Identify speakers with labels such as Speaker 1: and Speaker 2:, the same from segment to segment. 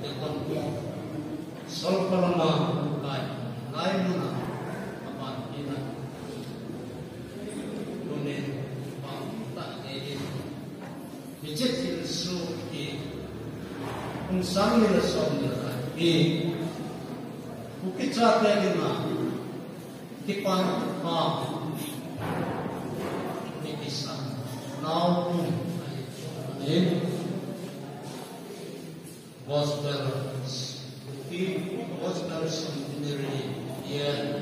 Speaker 1: te kon sol palama kai lai muna apan ina lunen pang ta e bijet il su ki unsang ni som ni i ukitsa te na kipan ma ni isa now in gospel centenary year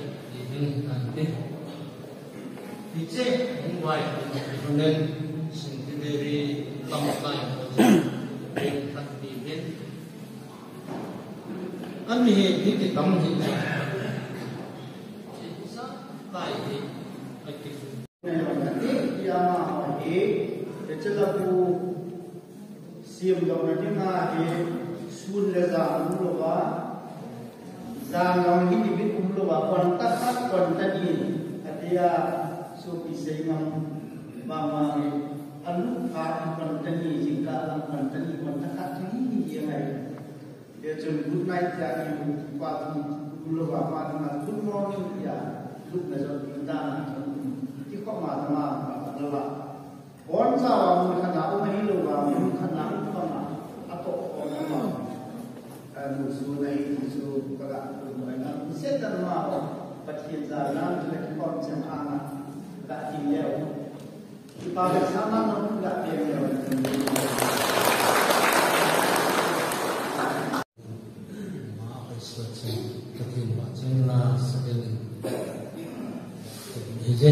Speaker 1: in country dice mumbai kemudian centenary tamkai in country in kami di tam ini sa kai di aktif
Speaker 2: ya ini kecelaku siam dong nanti ngaji sun leza umloba zangang ini bit umloba kontak kontani adia so bisayang mama anu ka kontani jika kontani kontak ini yang ai dia good night ya ibu pagi umloba mana good morning ya look na so kita ti ko ma ma lewa on sa wa khana o mai lo wa khana ko ma ato ko ma musu nai musu kala ko na setan ma pathin za nam le ko cham ana da ti leo ti pa sa ma no da ti leo
Speaker 1: ma ko so chen katin wa chen la saden je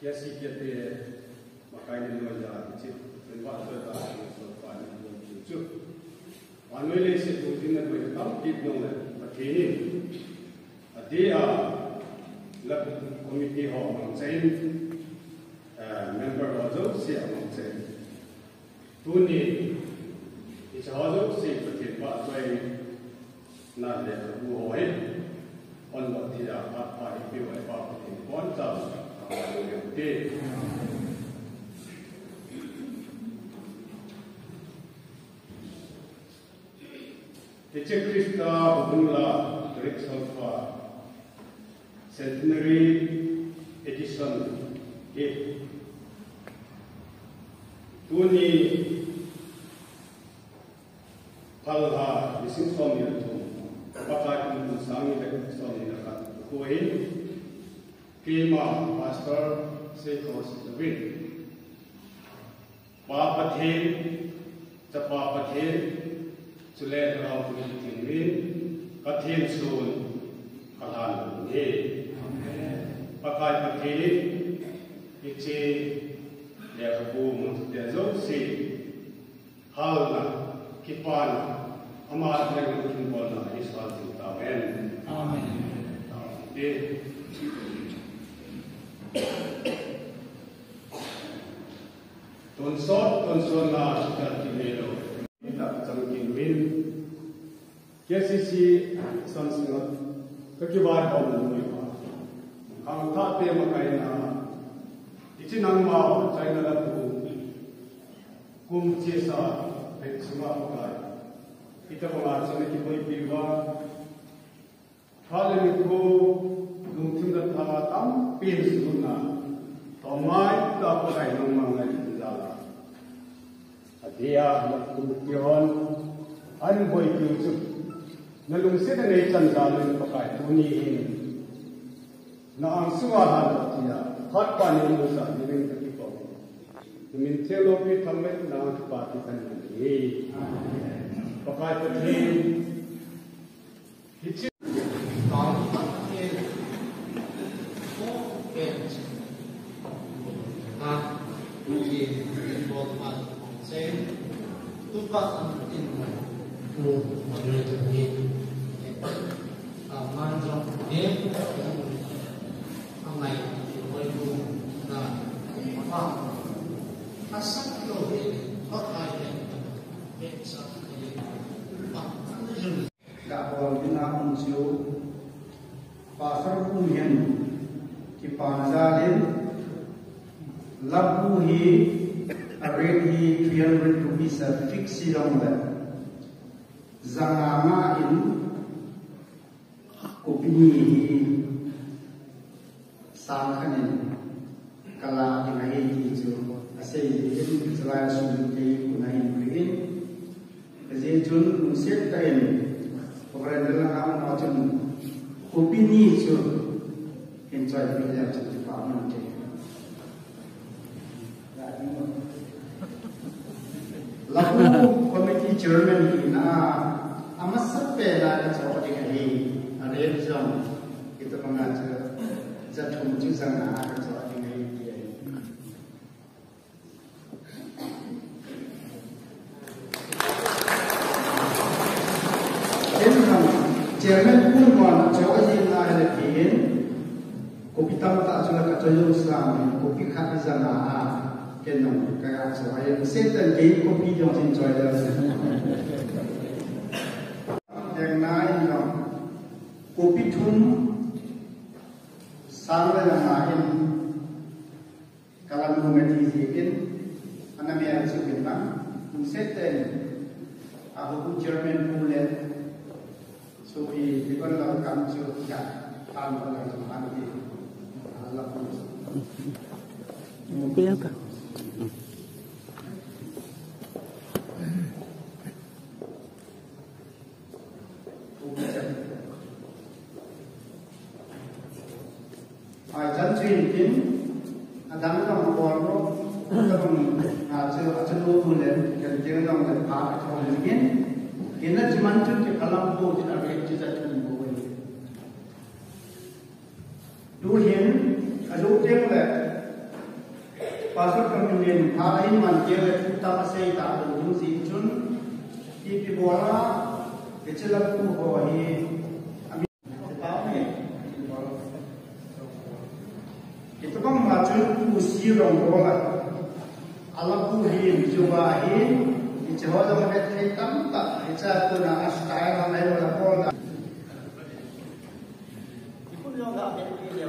Speaker 3: kia si kia te makai ni lo ya chiเป็นว่าตัวตาส่วนฝ่ายนี้ลงจุดวันเวลาเสร็จตัวที่นั่นไปต้องคิดลงเลยประเทศนี้เดี๋ยวแล้วคอมมิตี้หอมันใช้เมมเบอร์เราจะเสียมันใช้ตัวนี้ที่จะเราจะเสียประเทศว่าด้วยนั่นแหละผู้หอยคนบัตรที่จะพัดไปไปไว้ป่าวที่คนจะทำอะไรอย่างที่Ece Krista Bunla Direct Alpha Centenary Edition ke Tuni Palha Lising Swami Ratu Pakai Kumpul Sami Lek Swami Nakat Kuhin Kema Pastor Sekos Lewin Papatin Capapatinสุเลเราเป็นถึงวินกฐินสูนกลานเฮประกายประเทศอิเจเดียบูมเดียโซซีฮัลนะคิปานอามาตย์ในคุณบอลนะอิสราเอลตาเวนอาเมนเดต้นสดนาสุดที่เมโลจังกินวินเยสิสีสันสิงห์ก็คิดว่าเขาไม่รู้ว่าข้างท่าเตะมาไกลนะอีกนั่งมาใจนั่นแหละกุมเชียสาเป็นสมาบุกายอีกตัวมาจะไม่คิดว่าอีกว่าถ้าเรื่องกูลุงทิ้งกันท่าตั้มเปลี่ยนสุดนะต่อมาต่อไปนั่งมาไงที่จะละdia kumpulan an boy kyuchu nalung se ne chandalun pakai tuni in na ang suwa han tia khat pa ni mu sa ni ring ki ko min thelo pi thamme na ki pa ti kan ni pakai pa thi hichi
Speaker 1: Còn tất nhiên có kèm vì một mặt sẽ giúp các anh tin một người thực hiện mang trong biết hôm nay chúng tôi cùng là khoa các sách đồ để có ai để biết sao thì bằng các rừng
Speaker 2: đã vào những năm chiếu và sau cùng hiện thì bàn ra đến labu hi already 300 rupees a fixed on that zangama in opini hi sanghanin kala dinai hi chu ase in zalai sun ke kunai begin je jun set time Pemerintahan akan macam opini itu enjoy bila jadi paman je. Lalu komiti Jerman ini amat sepeda jauh dengan ini. Ada yang kita mengajar jatuh juga akan jauh dengan ini. Jerman pun mana jauh je nak ada kian, kopi tamu tak sudah kacau Islam, kopi khas sana, kenapa kaya jauh yang setan kian kopi yang cincai dah. Yang lain yang kopi thun, sama yang lain kalau mengerti sedikit, anda melihat sebentar, setan, aku pun Jerman pun lihat. So we gonna now come to that time when I'm happy. I love you.
Speaker 4: Okay, okay.
Speaker 2: I just in Adam ng Borgo, kung ato ulit, kaya lang ang part of again. Kena cuman tu ke alam bo tidak ada cerita tunggu ini. Dulu ada orang le pasal kemudian hari manjel kita masih tak belum sinjun di bola kecil aku bawahi kami tahu ni itu kan macam usia orang bola alam puhi jubahi dicoba dengan hitam tak hitam tu nak style mana bola bola itu dia tak ada dia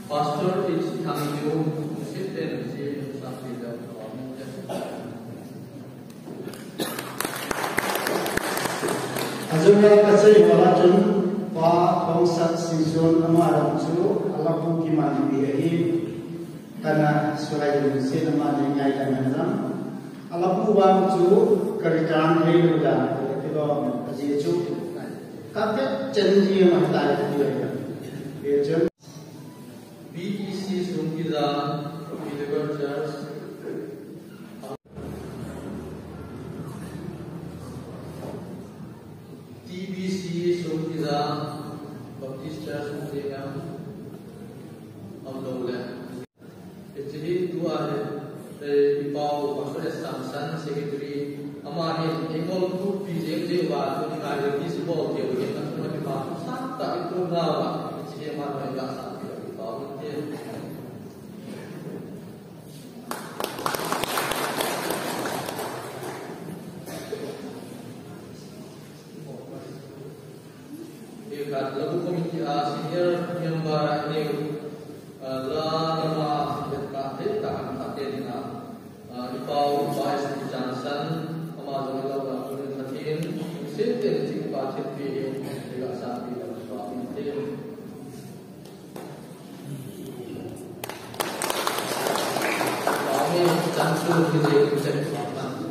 Speaker 4: Pastor is coming to sit there and say something that
Speaker 2: Azura kasih walajun pa bangsat sinsun amaram su alapu kimani bihi karena surai musim amani ngai tanam alapu wang su kerjaan hidup dah kalau ajicu kape janji mahtai dia
Speaker 4: BEC Sungkiza Believer Church TBC Sungkiza Baptist Church Museum Amdole. Actually, dua hari Pau Pastor Samson Secretary Amani Ekol Tu PJJ Wa Tu Ngai Di Sebol Dia Yang Kan Semua Pau Santa Itu Nawa Actually Amani Enggak Santa lagu komiti senior member ini la nama dekat dina ipau vice Johnson amazon lagu hatin senten sing pacet pi juga sapi dalam suami tim kami campur kita cek selatan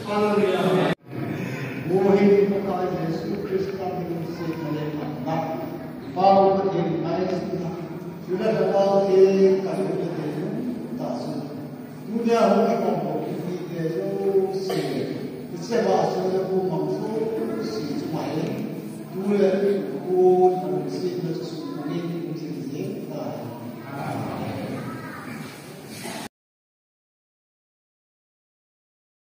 Speaker 1: Hallelujah.
Speaker 2: Mohim Muka Yesus Kristus kami sekali anak. Bau betin naik sudah bau ke kami betin tasu. Dunia mungkin